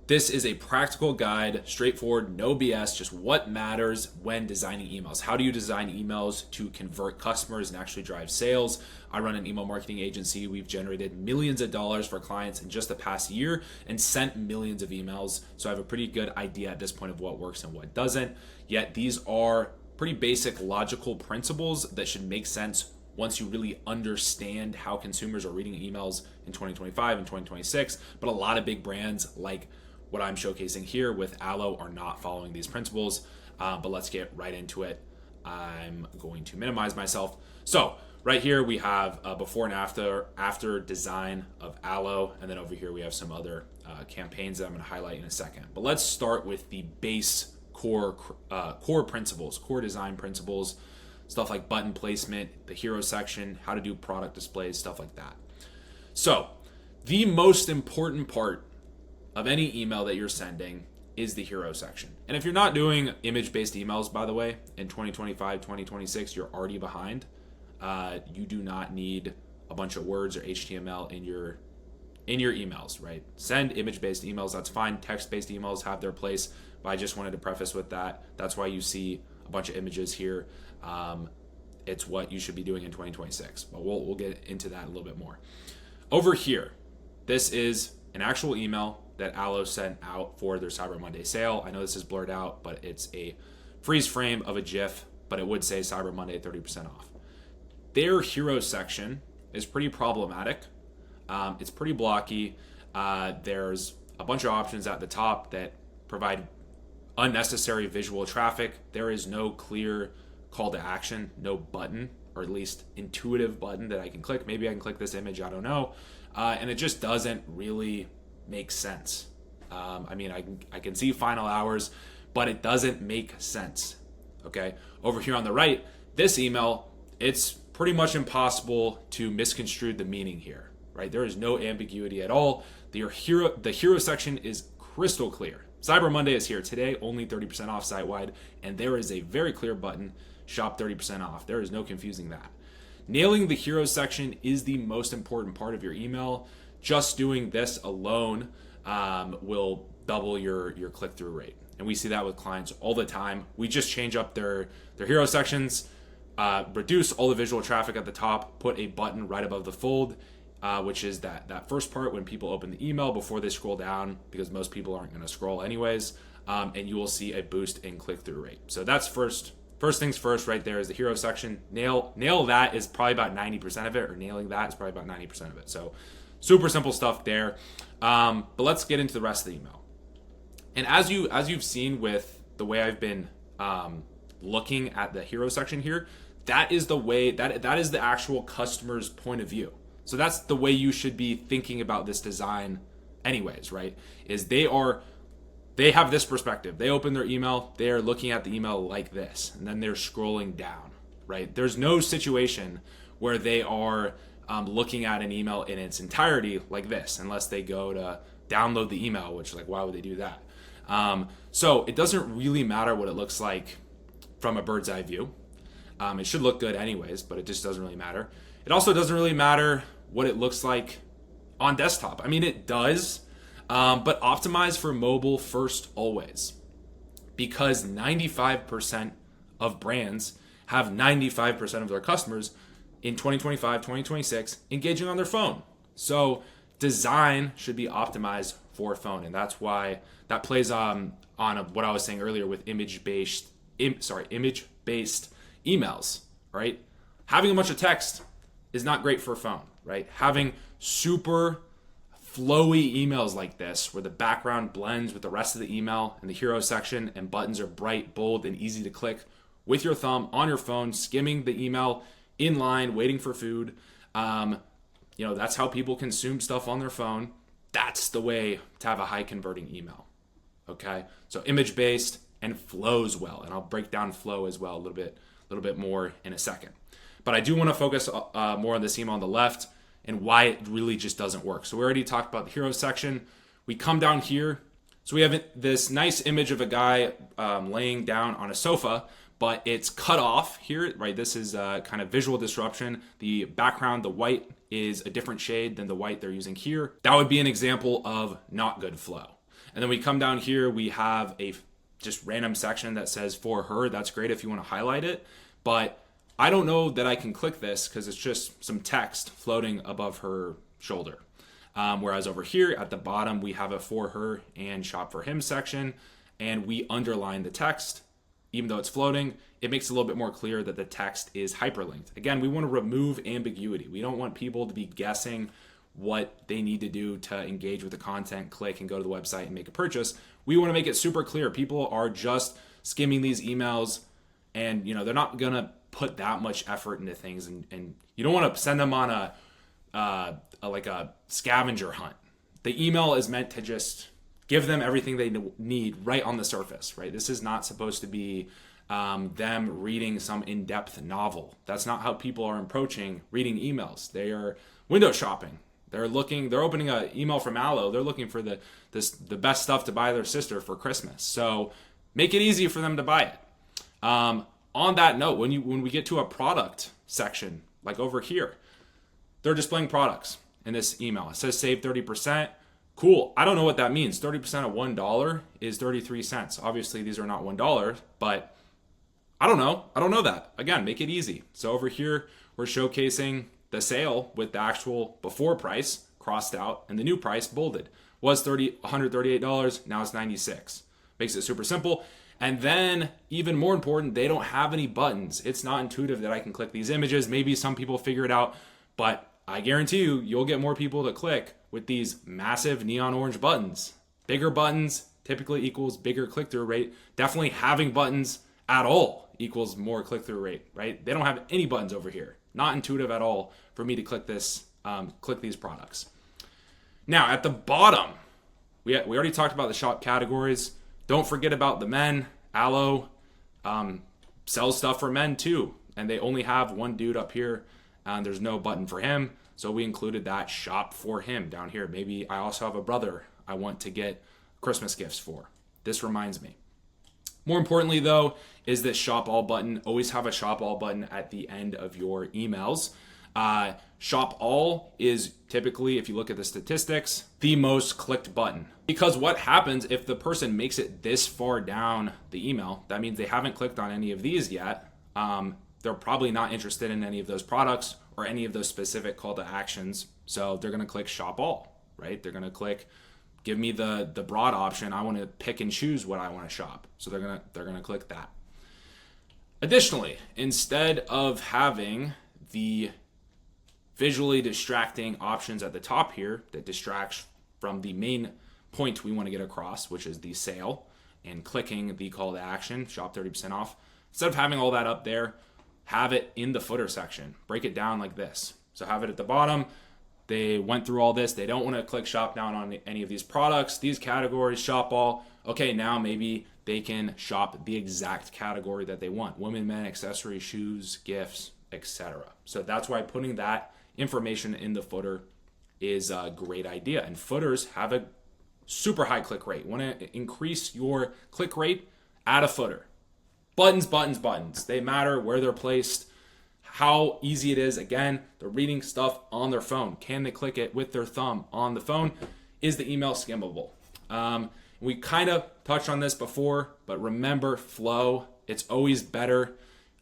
This is a practical guide, straightforward, no BS, just what matters when designing emails. How do you design emails to convert customers and actually drive sales? I run an email marketing agency. We've generated millions of dollars for clients in just the past year and sent millions of emails. So I have a pretty good idea at this point of what works and what doesn't. Yet these are pretty basic logical principles that should make sense once you really understand how consumers are reading emails in 2025 and 2026. But a lot of big brands like what I'm showcasing here with Allo are not following these principles, but let's get right into it. I'm going to minimize myself. So right here we have a before and after design of Allo, and then over here we have some other campaigns that I'm going to highlight in a second. But let's start with the base core principles, core design principles, stuff like button placement, the hero section, how to do product displays, stuff like that. So the most important part of any email that you're sending is the hero section. And if you're not doing image-based emails, by the way, in 2025, 2026, you're already behind. You do not need a bunch of words or HTML in your emails, right? Send image-based emails, that's fine. Text-based emails have their place, but I just wanted to preface with that. That's why you see a bunch of images here. It's what you should be doing in 2026, but we'll get into that a little bit more. Over here, this is an actual email that Allo sent out for their Cyber Monday sale. I know this is blurred out, but it's a freeze frame of a GIF, but it would say Cyber Monday 30% off. Their hero section is pretty problematic. It's pretty blocky. There's a bunch of options at the top that provide unnecessary visual traffic. There is no clear call to action, no button, or at least intuitive button that I can click. Maybe I can click this image, I don't know. And it just doesn't really make sense. I can see final hours, but it doesn't make sense. Okay. Over here on the right, this email, it's pretty much impossible to misconstrue the meaning here, right? There is no ambiguity at all. The hero section is crystal clear. Cyber Monday is here today, only 30% off site-wide, and there is a very clear button, shop 30% off. There is no confusing that. Nailing the hero section is the most important part of your email. Just doing this alone will double your click-through rate. And we see that with clients all the time. We just change up their hero sections, reduce all the visual traffic at the top, put a button right above the fold, which is that first part when people open the email before they scroll down, because most people aren't going to scroll anyways, and you will see a boost in click-through rate. So that's first things first right there is the hero section. Nail that is probably about 90% of it, or nailing that is probably about 90% of it. So super simple stuff there. But let's get into the rest of the email. And as you've seen with the way I've been looking at the hero section here, that is the way that is the actual customer's point of view. So that's the way you should be thinking about this design anyways, right? Is they have this perspective. They open their email, they are looking at the email like this, and then they're scrolling down, right? There's no situation where they are looking at an email in its entirety like this, unless they go to download the email, which, like, why would they do that? So it doesn't really matter what it looks like from a bird's eye view. It should look good anyways, but it just doesn't really matter. It also doesn't really matter what it looks like on desktop. I mean, it does, but optimize for mobile first always, because 95% of brands have 95% of their customers in 2025, 2026 engaging on their phone. So design should be optimized for phone, and that's why that plays on what I was saying earlier with image-based emails, right? Having a bunch of text is not great for a phone, right? Having super flowy emails like this, where the background blends with the rest of the email and the hero section and buttons are bright, bold, and easy to click with your thumb on your phone, skimming the email in line, waiting for food. That's how people consume stuff on their phone. That's the way to have a high converting email. Okay, so image based and flows well, and I'll break down flow as well a little bit more in a second. But I do want to focus more on this email on the left and why it really just doesn't work. So we already talked about the hero section. We come down here. So we have this nice image of a guy laying down on a sofa, but it's cut off here, right? This is kind of visual disruption. The background, the white, is a different shade than the white they're using here. That would be an example of not good flow. And then we come down here, we have a just random section that says for her. That's great if you want to highlight it, but I don't know that I can click this because it's just some text floating above her shoulder. Whereas over here at the bottom, we have a for her and shop for him section, and we underline the text. Even though it's floating, it makes it a little bit more clear that the text is hyperlinked. Again, we want to remove ambiguity. We don't want people to be guessing what they need to do to engage with the content, click and go to the website and make a purchase. We want to make it super clear. People are just skimming these emails, and they're not gonna put that much effort into things, and you don't want to send them on a scavenger hunt. The email is meant to just give them everything they need right on the surface, right? This is not supposed to be them reading some in-depth novel. That's not how people are approaching reading emails. They are window shopping. They're opening an email from Allo. They're looking for the best stuff to buy their sister for Christmas. So make it easy for them to buy it. On that note, when we get to a product section, like over here, they're displaying products in this email. It says save 30%. Cool. I don't know what that means. 30% of $1 is 33 cents. Obviously, these are not $1, but I don't know. I don't know that. Again, make it easy. So over here, we're showcasing the sale with the actual before price crossed out and the new price bolded. Was $138, now it's $96. Makes it super simple. And then, even more important, they don't have any buttons. It's not intuitive that I can click these images. Maybe some people figure it out, but I guarantee you'll get more people to click with these massive neon orange buttons. Bigger buttons typically equals bigger click-through rate. Definitely having buttons at all equals more click-through rate, right? They don't have any buttons over here. Not intuitive at all for me to click these products. Now, at the bottom, we already talked about the shop categories. Don't forget about the men. Allo sells stuff for men too, and they only have one dude up here, and there's no button for him, so we included that shop for him down here. Maybe I also have a brother I want to get Christmas gifts for. This reminds me. More importantly, though, is this shop all button. Always have a shop all button at the end of your emails. Shop all is typically, if you look at the statistics, the most clicked button. Because what happens if the person makes it this far down the email, that means they haven't clicked on any of these yet. They're probably not interested in any of those products or any of those specific call to actions. So they're going to click shop all, right? They're going to click give me the broad option. I want to pick and choose what I want to shop. So they're going to click that. Additionally, instead of having the visually distracting options at the top here that distracts from the main point we want to get across, which is the sale, and clicking the call to action, shop 30% off, instead of having all that up there, have it in the footer section. Break it down like this. So have it at the bottom. They went through all this. They don't want to click shop down on any of these products, these categories, shop all. Okay, now maybe they can shop the exact category that they want. Women, men, accessories, shoes, gifts, etc. So that's why putting that information in the footer is a great idea. And footers have a super high click rate. Want to increase your click rate? Add a footer. Buttons, buttons, buttons. They matter where they're placed, how easy it is. Again, they're reading stuff on their phone. Can they click it with their thumb on the phone? Is the email skimmable? We kind of touched on this before, but remember flow. It's always better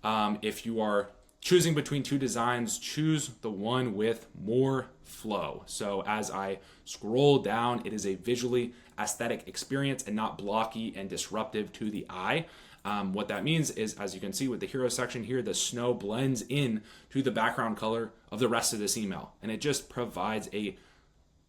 if you are choosing between two designs, choose the one with more flow. So as I scroll down, it is a visually aesthetic experience and not blocky and disruptive to the eye. What that means is, as you can see with the hero section here, the snow blends in to the background color of the rest of this email, and it just provides a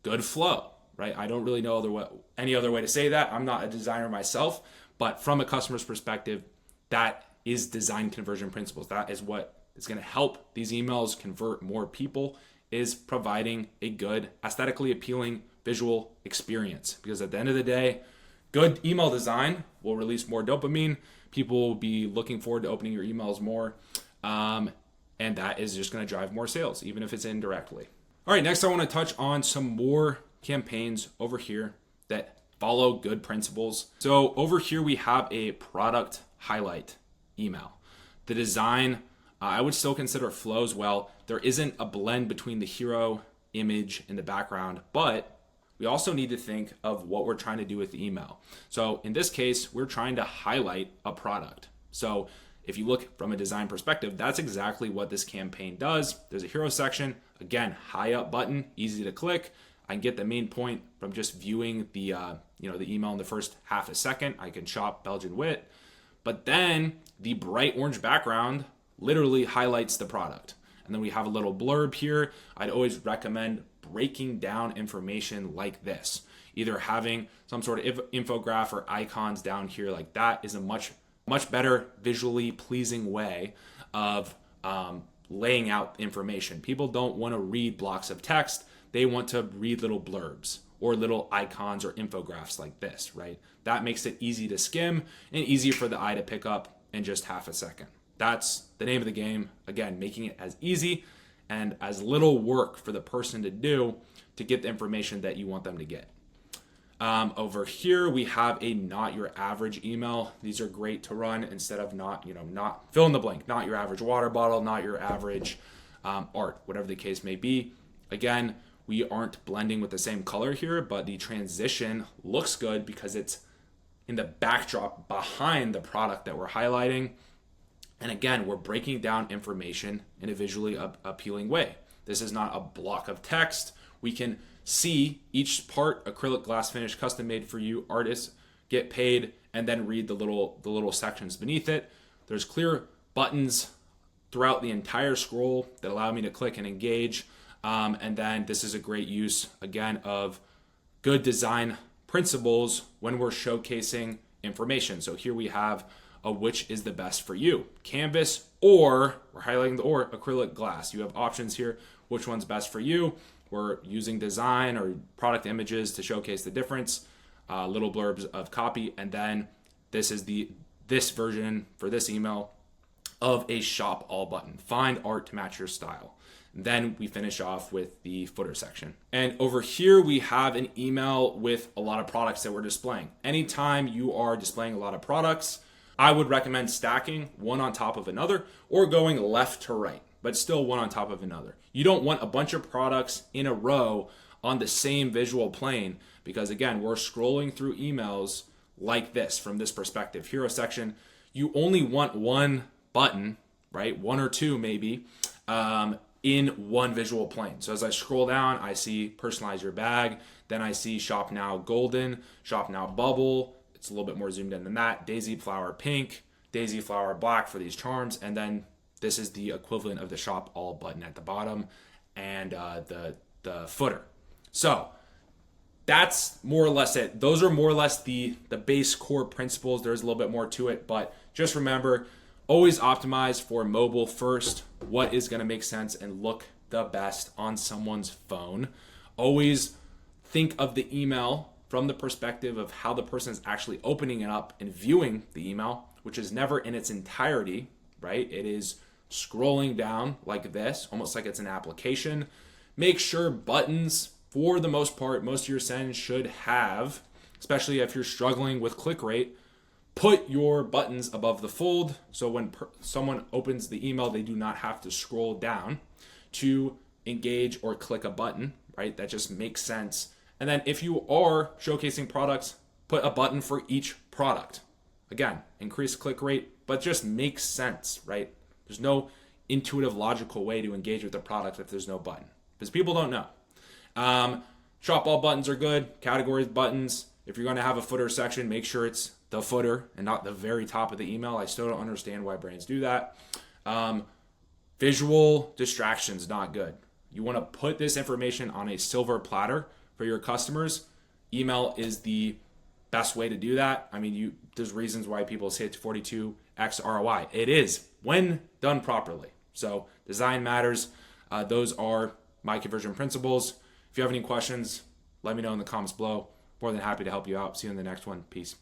good flow, right? I don't really know any other way to say that. I'm not a designer myself, but from a customer's perspective, that is design conversion principles. That is what is going to help these emails convert more people, is providing a good, aesthetically appealing visual experience. Because at the end of the day, good email design will release more dopamine. People will be looking forward to opening your emails more. And that is just going to drive more sales, even if it's indirectly. All right, next I want to touch on some more campaigns over here that follow good principles. So over here we have a product highlight email. The design, I would still consider flows well. There isn't a blend between the hero image and the background, but we also need to think of what we're trying to do with the email. So in this case, we're trying to highlight a product. So if you look from a design perspective, that's exactly what this campaign does. There's a hero section, again, high up button, easy to click. I can get the main point from just viewing the the email in the first half a second. I can shop Belgian Wit, but then the bright orange background literally highlights the product. And then we have a little blurb here. I'd always recommend breaking down information like this. Either having some sort of infograph or icons down here like that is a much better visually pleasing way of laying out information. People don't want to read blocks of text. They want to read little blurbs or little icons or infographics like this, right? That makes it easy to skim and easy for the eye to pick up in just half a second. That's the name of the game. Again, making it as easy and as little work for the person to do to get the information that you want them to get. Over here, we have a not your average email. These are great to run instead of not fill in the blank, not your average water bottle, not your average art, whatever the case may be. Again, we aren't blending with the same color here, but the transition looks good because it's in the backdrop behind the product that we're highlighting. And again, we're breaking down information in a visually appealing way. This is not a block of text. We can see each part, acrylic glass finish, custom made for you, artists get paid, and then read the little sections beneath it. There's clear buttons throughout the entire scroll that allow me to click and engage. And then this is a great use, again, of good design principles when we're showcasing information. So here we have which is the best for you, canvas, or we're highlighting the or acrylic glass. You have options here, which one's best for you. We're using design or product images to showcase the difference, little blurbs of copy, and then this is this version for this email of a shop all button. Find art to match your style. Then we finish off with the footer section. And over here, we have an email with a lot of products that we're displaying. Anytime you are displaying a lot of products, I would recommend stacking one on top of another or going left to right, but still one on top of another. You don't want a bunch of products in a row on the same visual plane because, again, we're scrolling through emails like this from this perspective. Hero section, you only want one button, right? One or two maybe, in one visual plane. So as I scroll down, I see personalize your bag. Then I see shop now golden, shop now bubble. It's a little bit more zoomed in than that. Daisy flower pink, daisy flower black for these charms. And then this is the equivalent of the shop all button at the bottom and the footer. So that's more or less it. Those are more or less the base core principles. There's a little bit more to it, but just remember, always optimize for mobile first. What is going to make sense and look the best on someone's phone. Always think of the email from the perspective of how the person is actually opening it up and viewing the email, which is never in its entirety, right? It is scrolling down like this, almost like it's an application. Make sure buttons, for the most part, most of your sends should have, especially if you're struggling with click rate, put your buttons above the fold. So when someone opens the email, they do not have to scroll down to engage or click a button, right? That just makes sense. And then if you are showcasing products, put a button for each product. Again, increase click rate, but just makes sense, right? There's no intuitive, logical way to engage with the product if there's no button, because people don't know. Shop all buttons are good. Categories buttons. If you're going to have a footer section, make sure it's the footer and not the very top of the email. I still don't understand why brands do that. Visual distractions, not good. You want to put this information on a silver platter for your customers. Email is the best way to do that. I mean, there's reasons why people say it's 42x ROI. It is when done properly. So design matters. Those are my conversion principles. If you have any questions, let me know in the comments below. More than happy to help you out. See you in the next one. Peace.